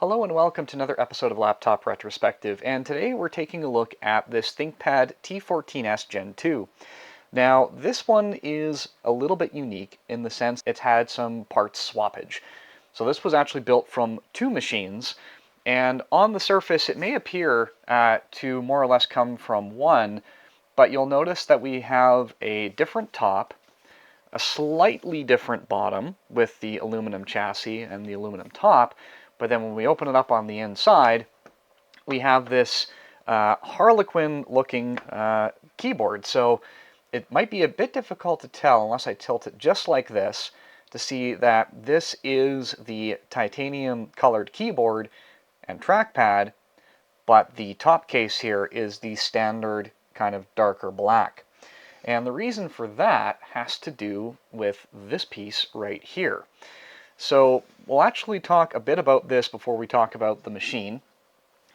Hello and welcome to another episode of Laptop Retrospective, and today we're taking a look at this ThinkPad T14s Gen 2. Now, this one is a little bit unique in the sense it's had some parts swappage. So this was actually built from two machines, and on the surface it may appear to more or less come from one, but you'll notice that we have a different top, a slightly different bottom with the aluminum chassis and the aluminum top, but then when we open it up on the inside, we have this Harlequin-looking keyboard. So it might be a bit difficult to tell unless I tilt it just like this to see that this is the titanium-colored keyboard and trackpad, but the top case here is the standard kind of darker black. And the reason for that has to do with this piece right here. So we'll actually talk a bit about this before we talk about the machine.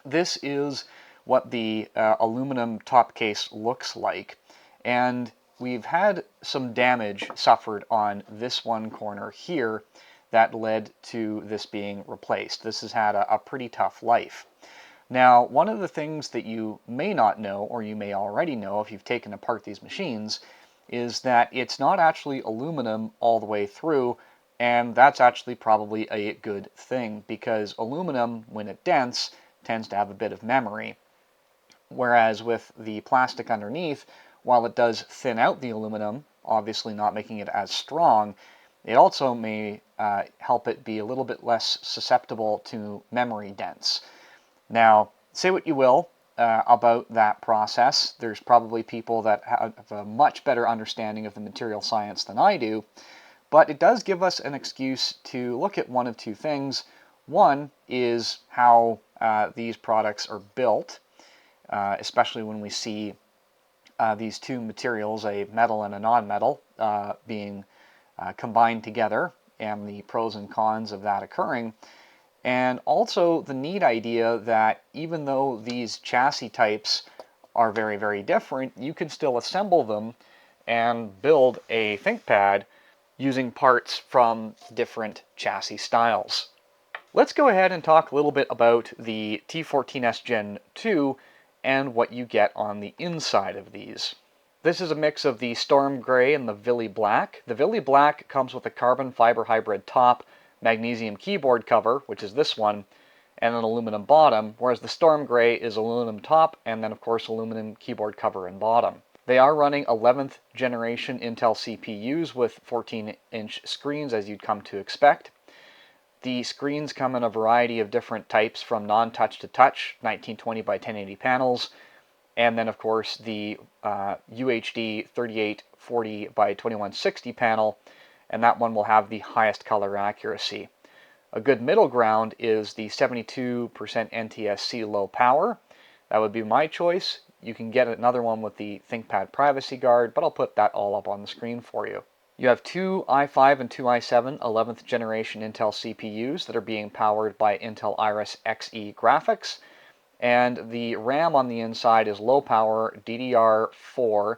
This is what the aluminum top case looks like, and we've had some damage suffered on this one corner here that led to this being replaced. This has had a pretty tough life. Now, one of the things that you may not know, or you may already know if you've taken apart these machines, is that it's not actually aluminum all the way through. And that's actually probably a good thing because aluminum, when it dents, tends to have a bit of memory. Whereas with the plastic underneath, while it does thin out the aluminum, obviously not making it as strong, it also may help it be a little bit less susceptible to memory dents. Now, say what you will about that process. There's probably people that have a much better understanding of the material science than I do. But it does give us an excuse to look at one of two things. One is how these products are built, especially when we see these two materials, a metal and a non-metal, being combined together, and the pros and cons of that occurring. And also the neat idea that even though these chassis types are very, very different, you can still assemble them and build a ThinkPad using parts from different chassis styles. Let's go ahead and talk a little bit about the T14s Gen 2 and what you get on the inside of these. This is a mix of the Storm Gray and the Villi Black. The Villi Black comes with a carbon fiber hybrid top, magnesium keyboard cover, which is this one, and an aluminum bottom, whereas the Storm Gray is aluminum top and then of course aluminum keyboard cover and bottom. They are running 11th generation Intel CPUs with 14-inch screens, as you'd come to expect. The screens come in a variety of different types, from non-touch to touch, 1920 by 1080 panels, and then of course the UHD 3840 by 2160 panel, and that one will have the highest color accuracy. A good middle ground is the 72% NTSC low power. That would be my choice. You can get another one with the ThinkPad Privacy Guard, but I'll put that all up on the screen for you. You have two i5 and two i7 11th generation Intel CPUs that are being powered by Intel Iris Xe graphics, and the RAM on the inside is low power DDR4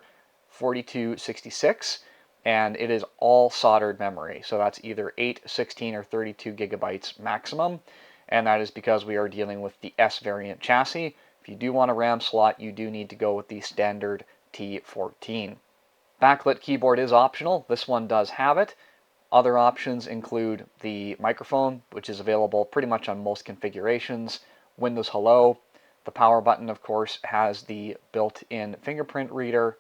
4266, and it is all soldered memory, so that's either 8, 16, or 32 gigabytes maximum, and that is because we are dealing with the S variant chassis. If you do want a RAM slot, you do need to go with the standard T14. Backlit keyboard is optional. This one does have it. Other options include the microphone, which is available pretty much on most configurations, Windows Hello. The power button, of course, has the built-in fingerprint reader.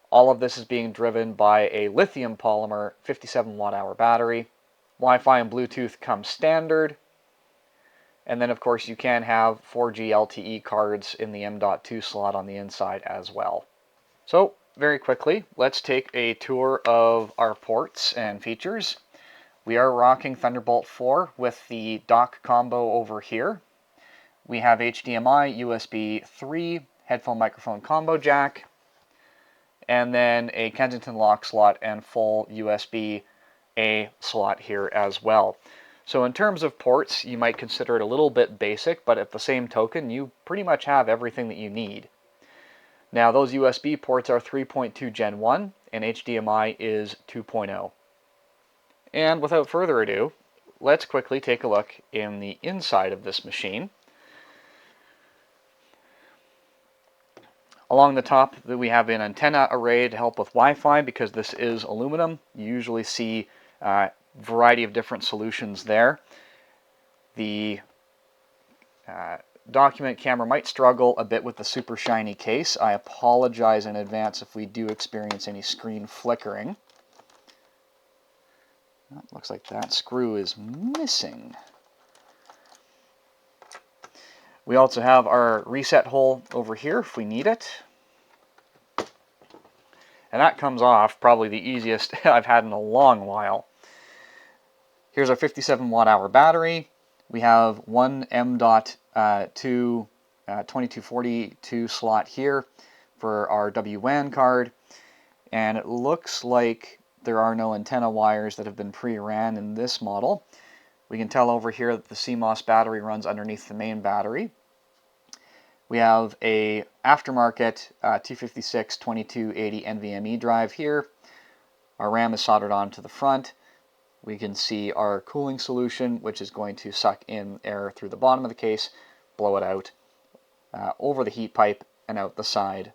All of this is being driven by a lithium polymer 57 watt-hour battery. Wi-Fi and Bluetooth come standard. And then, of course, you can have 4G LTE cards in the M.2 slot on the inside as well. So, very quickly, let's take a tour of our ports and features. We are rocking Thunderbolt 4 with the dock combo over here. We have HDMI, USB 3, headphone microphone combo jack, and then a Kensington lock slot and full USB-A slot here as well. So in terms of ports, you might consider it a little bit basic, but at the same token, you pretty much have everything that you need. Now, those USB ports are 3.2 Gen 1, and HDMI is 2.0. And without further ado, let's quickly take a look in the inside of this machine. Along the top, we have an antenna array to help with Wi-Fi because this is aluminum. You usually see a variety of different solutions there. The document camera might struggle a bit with the super shiny case. I apologize in advance if we do experience any screen flickering. Looks like that screw is missing. We also have our reset hole over here if we need it. And that comes off probably the easiest I've had in a long while. Here's our 57 watt-hour battery. We have one M.2 2242 slot here for our WWAN card. And it looks like there are no antenna wires that have been pre-ran in this model. We can tell over here that the CMOS battery runs underneath the main battery. We have a aftermarket T56 2280 NVMe drive here. Our RAM is soldered onto the front. We can see our cooling solution, which is going to suck in air through the bottom of the case, blow it out over the heat pipe and out the side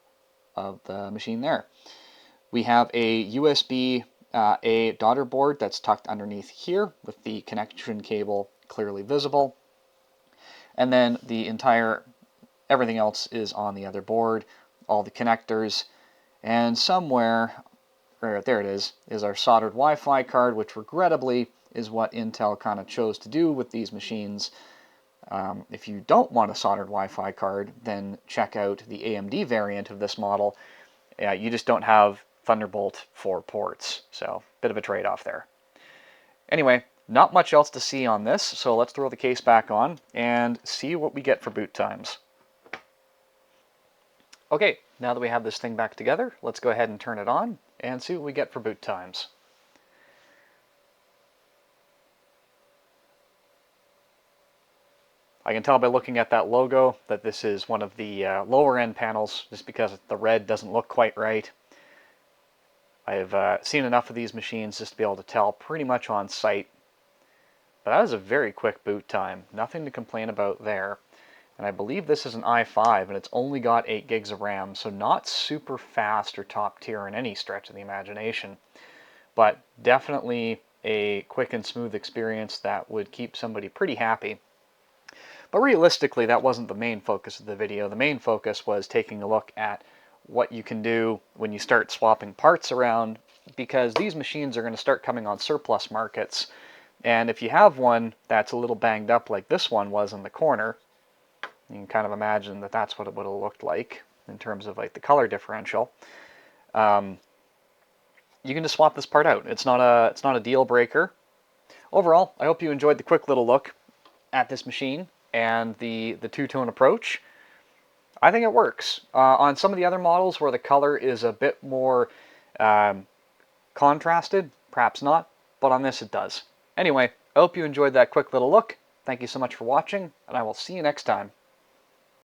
of the machine there. We have a USB A daughter board that's tucked underneath here with the connection cable clearly visible. And then the everything else is on the other board, all the connectors, and somewhere, or there it is our soldered Wi-Fi card, which regrettably is what Intel kind of chose to do with these machines. If you don't want a soldered Wi-Fi card, then check out the AMD variant of this model. You just don't have Thunderbolt 4 ports, so bit of a trade-off there. Anyway, not much else to see on this, so let's throw the case back on and see what we get for boot times. Okay, now that we have this thing back together, let's go ahead and turn it on and see what we get for boot times. I can tell by looking at that logo that this is one of the lower end panels just because the red doesn't look quite right. I've seen enough of these machines just to be able to tell pretty much on sight. But that was a very quick boot time. Nothing to complain about there. And I believe this is an i5 and it's only got 8 gigs of RAM, so not super fast or top tier in any stretch of the imagination. But definitely a quick and smooth experience that would keep somebody pretty happy. But realistically, that wasn't the main focus of the video. The main focus was taking a look at what you can do when you start swapping parts around, because these machines are going to start coming on surplus markets. And if you have one that's a little banged up like this one was in the corner, you can kind of imagine that that's what it would have looked like in terms of like the color differential. You can just swap this part out. It's not a deal breaker. Overall, I hope you enjoyed the quick little look at this machine and the two-tone approach. I think it works. On some of the other models where the color is a bit more contrasted, perhaps not, but on this it does. Anyway, I hope you enjoyed that quick little look. Thank you so much for watching, and I will see you next time.